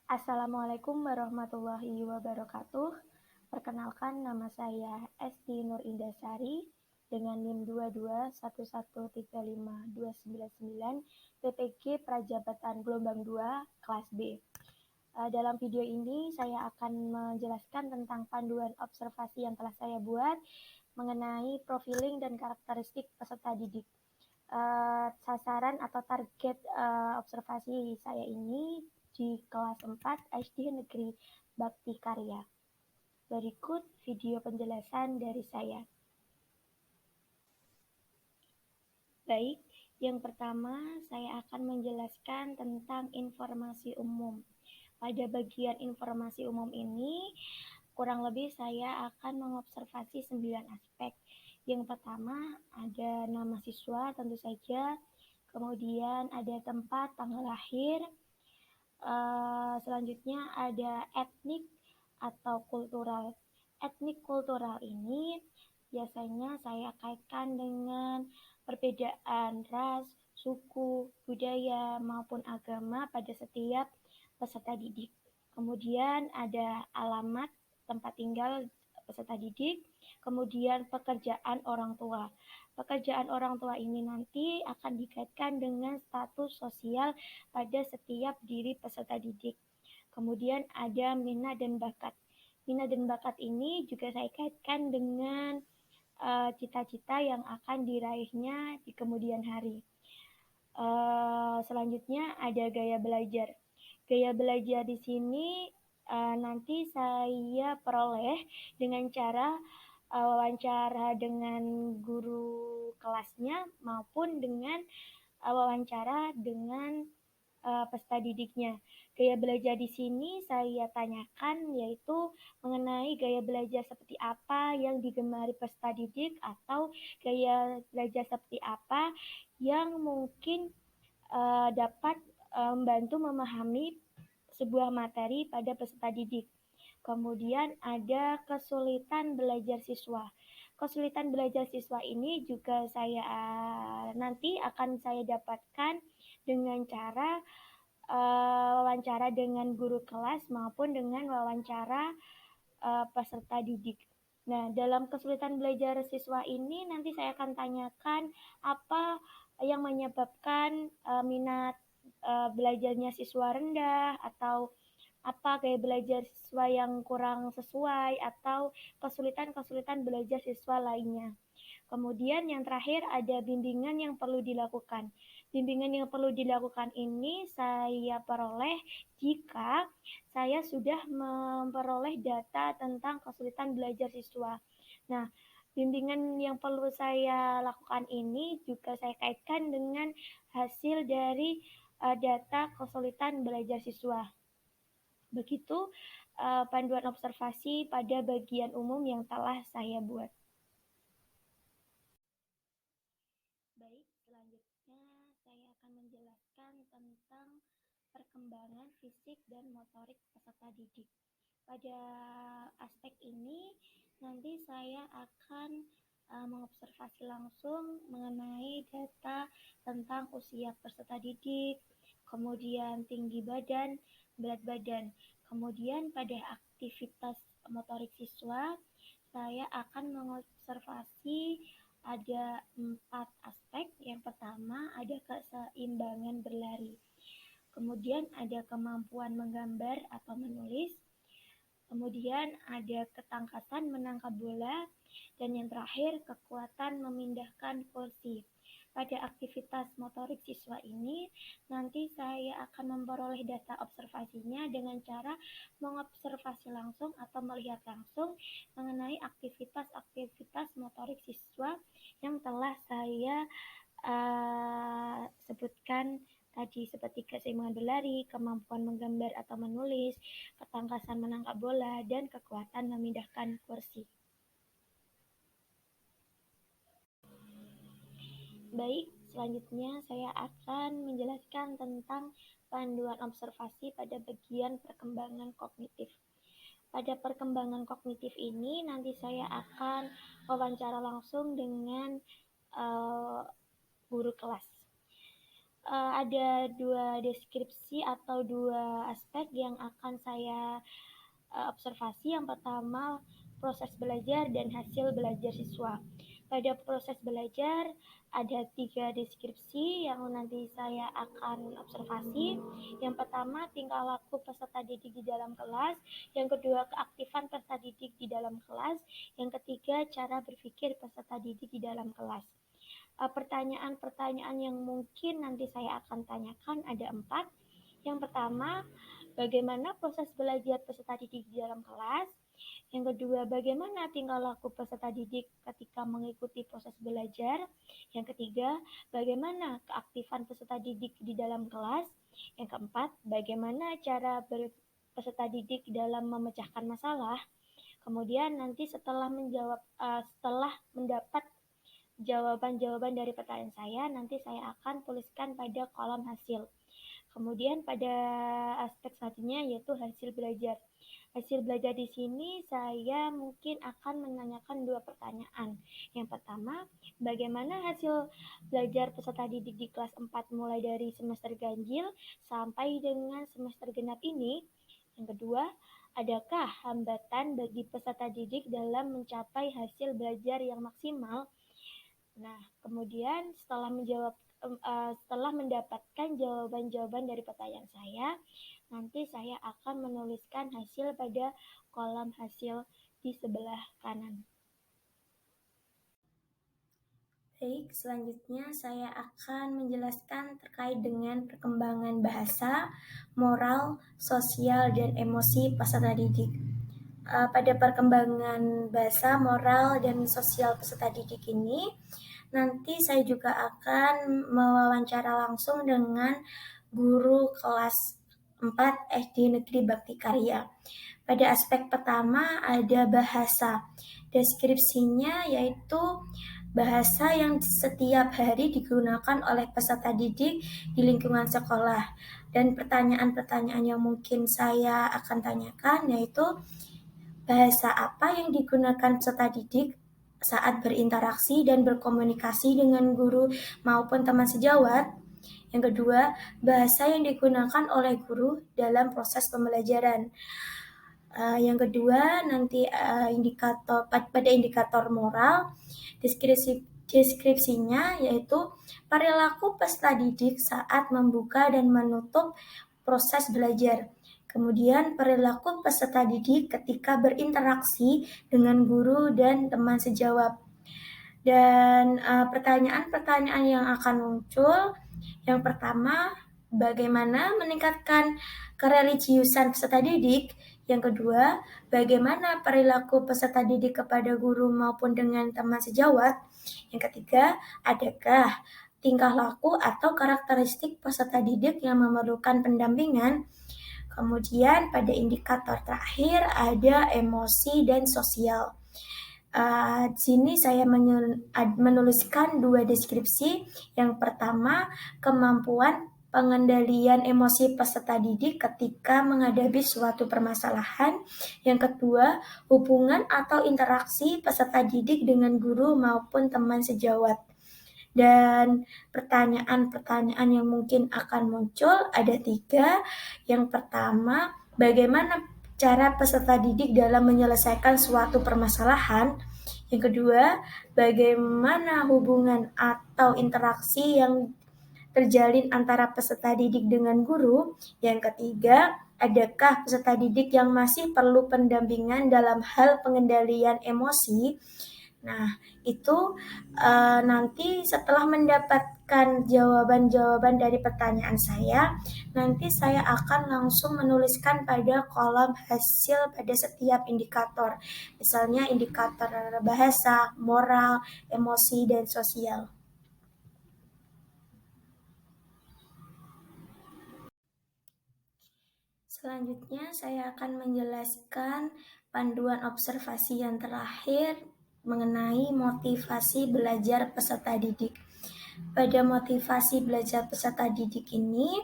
Assalamualaikum warahmatullahi wabarakatuh. Perkenalkan, nama saya Esti Nur Indasari dengan NIM 221135299 PPG Prajabatan Gelombang 2 kelas B. Dalam video ini saya akan menjelaskan tentang panduan observasi yang telah saya buat mengenai profiling dan karakteristik peserta didik. Sasaran atau target observasi saya ini di kelas 4 SD Negeri Bakti Karya. Berikut video penjelasan dari saya. Baik, yang pertama saya akan menjelaskan tentang informasi umum. Pada bagian informasi umum ini, kurang lebih saya akan mengobservasi 9 aspek. Yang pertama ada nama siswa tentu saja, kemudian ada tempat tanggal lahir, selanjutnya ada etnik atau kultural. Etnik kultural ini biasanya saya kaitkan dengan perbedaan ras, suku, budaya, maupun agama pada setiap peserta didik. Kemudian ada alamat tempat tinggal peserta didik, kemudian pekerjaan orang tua. Pekerjaan orang tua ini nanti akan dikaitkan dengan status sosial pada setiap diri peserta didik. Kemudian ada minat dan bakat. Minat dan bakat ini juga saya kaitkan dengan cita-cita yang akan diraihnya di kemudian hari. Selanjutnya ada gaya belajar. Gaya belajar di sini nanti saya peroleh dengan cara wawancara dengan guru kelasnya maupun dengan wawancara dengan peserta didiknya. Gaya belajar di sini saya tanyakan yaitu mengenai gaya belajar seperti apa yang digemari peserta didik atau gaya belajar seperti apa yang mungkin dapat membantu memahami sebuah materi pada peserta didik. Kemudian ada kesulitan belajar siswa. Kesulitan belajar siswa ini juga saya nanti akan saya dapatkan dengan cara wawancara dengan guru kelas maupun dengan wawancara peserta didik. Nah, dalam kesulitan belajar siswa ini nanti saya akan tanyakan apa yang menyebabkan minat belajarnya siswa rendah atau apa gaya belajar siswa yang kurang sesuai atau kesulitan-kesulitan belajar siswa lainnya. Kemudian yang terakhir ada bimbingan yang perlu dilakukan. Bimbingan yang perlu dilakukan ini saya peroleh jika saya sudah memperoleh data tentang kesulitan belajar siswa. Nah, bimbingan yang perlu saya lakukan ini juga saya kaitkan dengan hasil dari data kesulitan belajar siswa. Begitu panduan observasi pada bagian umum yang telah saya buat. Baik, selanjutnya saya akan menjelaskan tentang perkembangan fisik dan motorik peserta didik. Pada aspek ini, nanti saya akan mengobservasi langsung mengenai data tentang usia peserta didik, kemudian tinggi badan, berat badan. Kemudian pada aktivitas motorik siswa, saya akan mengobservasi ada 4 aspek. Yang pertama ada keseimbangan berlari. Kemudian ada kemampuan menggambar atau menulis. Kemudian ada ketangkasan menangkap bola. Dan yang terakhir kekuatan memindahkan kursi. Pada aktivitas motorik siswa ini, nanti saya akan memperoleh data observasinya dengan cara mengobservasi langsung atau melihat langsung mengenai aktivitas-aktivitas motorik siswa yang telah saya sebutkan tadi seperti keseimbangan berlari, kemampuan menggambar atau menulis, ketangkasan menangkap bola, dan kekuatan memindahkan kursi. Baik, selanjutnya saya akan menjelaskan tentang panduan observasi pada bagian perkembangan kognitif. Pada perkembangan kognitif ini nanti saya akan wawancara langsung dengan guru kelas. ada dua deskripsi atau dua aspek yang akan saya observasi. Yang pertama, proses belajar dan hasil belajar siswa. Pada proses belajar ada 3 deskripsi yang nanti saya akan observasi. Yang pertama, tingkah laku peserta didik di dalam kelas. Yang kedua, keaktifan peserta didik di dalam kelas. Yang ketiga, cara berpikir peserta didik di dalam kelas. Pertanyaan-pertanyaan yang mungkin nanti saya akan tanyakan ada 4. Yang pertama, bagaimana proses belajar peserta didik di dalam kelas? Yang kedua, bagaimana tingkah laku peserta didik ketika mengikuti proses belajar? Yang ketiga, bagaimana keaktifan peserta didik di dalam kelas? Yang keempat, bagaimana cara peserta didik dalam memecahkan masalah? Kemudian nanti setelah mendapat jawaban-jawaban dari pertanyaan saya, nanti saya akan tuliskan pada kolom hasil. Kemudian pada aspek selanjutnya yaitu hasil belajar. Hasil belajar di sini saya mungkin akan menanyakan 2 pertanyaan. Yang pertama, bagaimana hasil belajar peserta didik di kelas 4 mulai dari semester ganjil sampai dengan semester genap ini? Yang kedua, adakah hambatan bagi peserta didik dalam mencapai hasil belajar yang maksimal? Nah, kemudian setelah mendapatkan jawaban-jawaban dari pertanyaan saya, nanti saya akan menuliskan hasil pada kolom hasil di sebelah kanan. Baik, selanjutnya saya akan menjelaskan terkait dengan perkembangan bahasa, moral, sosial, dan emosi peserta didik. Pada perkembangan bahasa, moral, dan sosial peserta didik ini, nanti saya juga akan mewawancara langsung dengan guru kelas 4 SD Negeri Bakti Karya. Pada aspek pertama ada bahasa. Deskripsinya yaitu bahasa yang setiap hari digunakan oleh peserta didik di lingkungan sekolah. Dan pertanyaan-pertanyaan yang mungkin saya akan tanyakan yaitu bahasa apa yang digunakan peserta didik saat berinteraksi dan berkomunikasi dengan guru maupun teman sejawat. Yang kedua, bahasa yang digunakan oleh guru dalam proses pembelajaran. Yang kedua, nanti pada indikator moral, deskripsinya yaitu perilaku peserta didik saat membuka dan menutup proses belajar. Kemudian perilaku peserta didik ketika berinteraksi dengan guru dan teman sejawat. Dan pertanyaan-pertanyaan yang akan muncul, yang pertama, bagaimana meningkatkan kereligiusan peserta didik? Yang kedua, bagaimana perilaku peserta didik kepada guru maupun dengan teman sejawat? Yang ketiga, adakah tingkah laku atau karakteristik peserta didik yang memerlukan pendampingan? Kemudian pada indikator terakhir ada emosi dan sosial. Di sini saya menuliskan 2 deskripsi. Yang pertama, kemampuan pengendalian emosi peserta didik ketika menghadapi suatu permasalahan. Yang kedua, hubungan atau interaksi peserta didik dengan guru maupun teman sejawat. Dan pertanyaan-pertanyaan yang mungkin akan muncul ada 3. Yang pertama, bagaimana cara peserta didik dalam menyelesaikan suatu permasalahan? Yang kedua, bagaimana hubungan atau interaksi yang terjalin antara peserta didik dengan guru? Yang ketiga, adakah peserta didik yang masih perlu pendampingan dalam hal pengendalian emosi? Nah, itu nanti setelah mendapatkan jawaban-jawaban dari pertanyaan saya, nanti saya akan langsung menuliskan pada kolom hasil pada setiap indikator. Misalnya indikator bahasa, moral, emosi, dan sosial. Selanjutnya saya akan menjelaskan panduan observasi yang terakhir mengenai motivasi belajar peserta didik. Pada motivasi belajar peserta didik ini,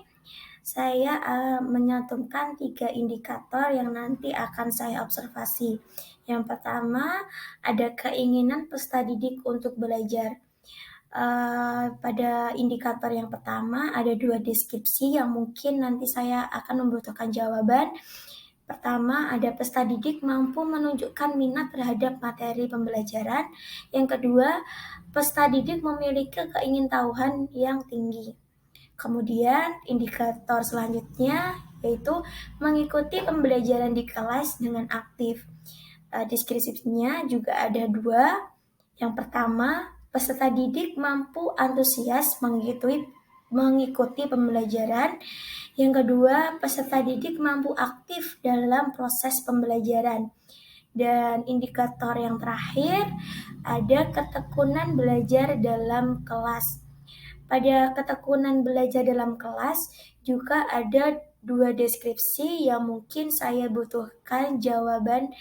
saya menyantumkan 3 indikator yang nanti akan saya observasi. Yang pertama, ada keinginan peserta didik untuk belajar. Pada indikator yang pertama ada 2 deskripsi yang mungkin nanti saya akan membutuhkan jawaban. Pertama, ada peserta didik mampu menunjukkan minat terhadap materi pembelajaran. Yang kedua, peserta didik memiliki keingintahuan yang tinggi. Kemudian, indikator selanjutnya yaitu mengikuti pembelajaran di kelas dengan aktif. Deskripsinya juga ada 2. Yang pertama, peserta didik mampu antusias mengikuti pembelajaran. Yang kedua, peserta didik mampu aktif dalam proses pembelajaran. Dan indikator yang terakhir, ada ketekunan belajar dalam kelas. Pada ketekunan belajar dalam kelas juga ada 2 deskripsi yang mungkin saya butuhkan jawabannya.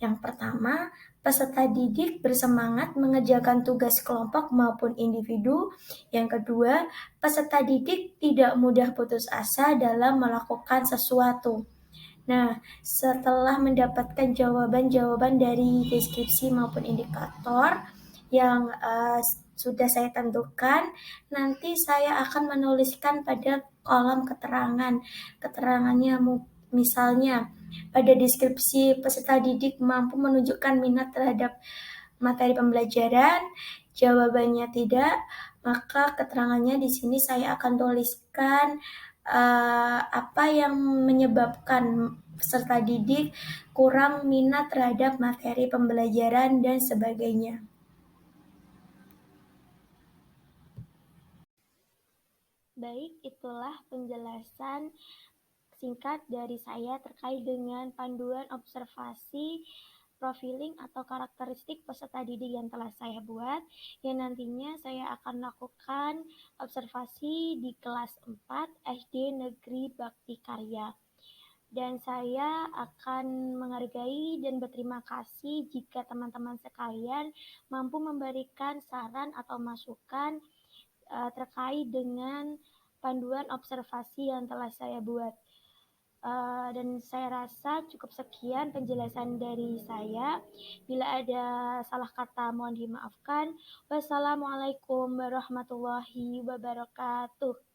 Yang pertama, peserta didik bersemangat mengerjakan tugas kelompok maupun individu. Yang kedua, peserta didik tidak mudah putus asa dalam melakukan sesuatu. Nah, setelah mendapatkan jawaban-jawaban dari deskripsi maupun indikator yang sudah saya tentukan, nanti saya akan menuliskan pada kolom keterangan. Keterangannya misalnya pada deskripsi peserta didik mampu menunjukkan minat terhadap materi pembelajaran, jawabannya tidak, maka keterangannya di sini saya akan tuliskan apa yang menyebabkan peserta didik kurang minat terhadap materi pembelajaran dan sebagainya. Baik, itulah penjelasan singkat dari saya terkait dengan panduan observasi profiling atau karakteristik peserta didik yang telah saya buat, yang nantinya saya akan lakukan observasi di kelas 4 SD Negeri Bakti Karya. Dan saya akan menghargai dan berterima kasih jika teman-teman sekalian mampu memberikan saran atau masukan terkait dengan panduan observasi yang telah saya buat. Dan saya rasa cukup sekian penjelasan dari saya. Bila ada salah kata mohon dimaafkan. Wassalamualaikum warahmatullahi wabarakatuh.